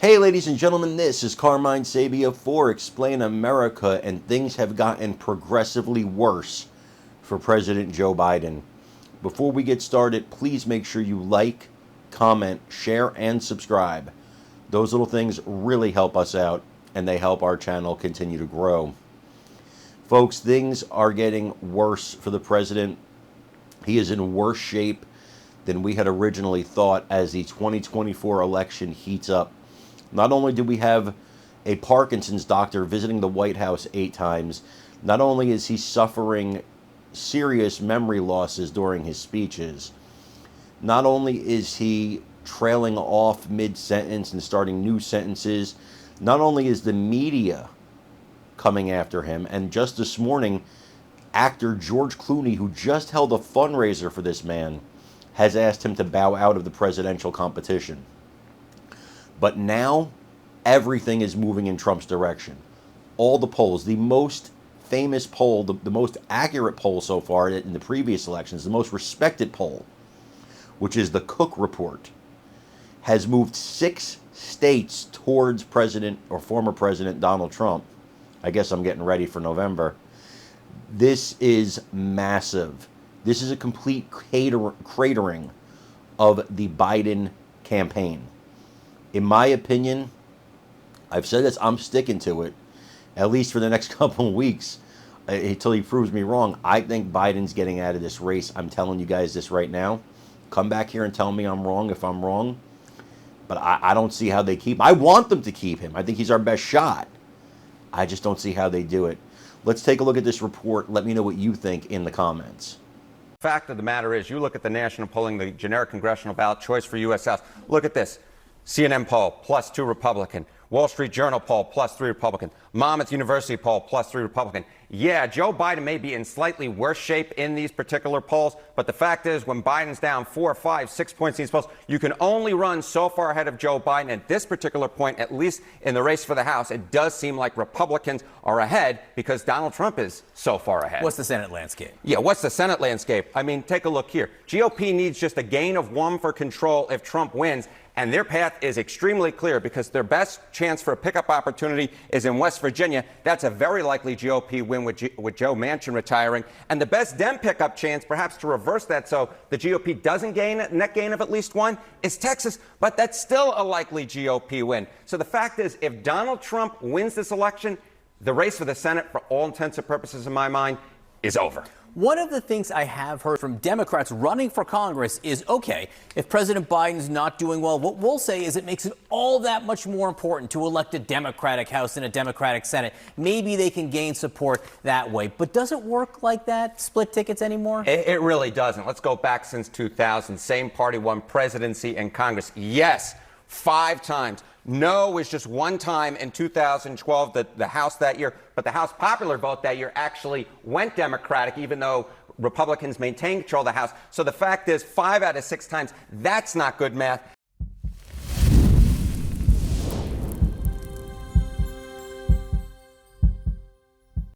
Hey, ladies and gentlemen, this is Carmine Sabia for Explain America, and things have gotten progressively worse for President Joe Biden. Before we get started, please make sure you like, comment, share, and subscribe. Those little things really help us out, and they help our channel continue to grow. Folks, things are getting worse for the president. He is in worse shape than we had originally thought as the 2024 election heats up. Not only do we have a Parkinson's doctor visiting the White House 8 times, not only is he suffering serious memory losses during his speeches, not only is he trailing off mid-sentence and starting new sentences, not only is the media coming after him, and just this morning, actor George Clooney, who just held a fundraiser for this man, has asked him to bow out of the presidential competition. But now, everything is moving in Trump's direction. All the polls, the most famous poll, the most accurate poll so far in the previous elections, the most respected poll, which is the Cook Report, has moved 6 states towards President or former President Donald Trump. I guess I'm getting ready for November. This is massive. This is a complete cratering of the Biden campaign. In my opinion, I've said this, I'm sticking to it, at least for the next couple of weeks, until he proves me wrong. I think Biden's getting out of this race. I'm telling you guys this right now. Come back here and tell me I'm wrong if I'm wrong. But I don't see how they keep him. I want them to keep him. I think he's our best shot. I just don't see how they do it. Let's take a look at this report. Let me know what you think in the comments. Fact of the matter is, you look at the national polling, the generic congressional ballot choice for U.S. House. Look at this. CNN poll, +2 Republican. Wall Street Journal poll, +3 Republican. Monmouth University poll, +3 Republican. Yeah, Joe Biden may be in slightly worse shape in these particular polls, but the fact is, when Biden's down 4, 5, 6 points in these polls, you can only run so far ahead of Joe Biden. At this particular point, at least in the race for the House, it does seem like Republicans are ahead because Donald Trump is so far ahead. What's the Senate landscape? Yeah, what's the Senate landscape? I mean, take a look here. GOP needs just a gain of 1 for control if Trump wins. And their path is extremely clear because their best chance for a pickup opportunity is in West Virginia. That's a very likely GOP win with Joe Manchin retiring. And the best Dem pickup chance, perhaps to reverse that so the GOP doesn't gain a net gain of at least 1, is Texas. But that's still a likely GOP win. So the fact is, if Donald Trump wins this election, the race for the Senate, for all intents and purposes in my mind, is over. One of the things I have heard from Democrats running for Congress is, okay, if President Biden's not doing well, what we'll say is it makes it all that much more important to elect a Democratic House and a Democratic Senate. Maybe they can gain support that way. But does it work like that, split tickets anymore? It really doesn't. Let's go back since 2000. Same party won presidency and Congress. Yes, 5 times. No was just 1 time in 2012, the House that year. But the House popular vote that year actually went Democratic, even though Republicans maintained control of the House. So the fact is, 5 out of 6 times, that's not good math.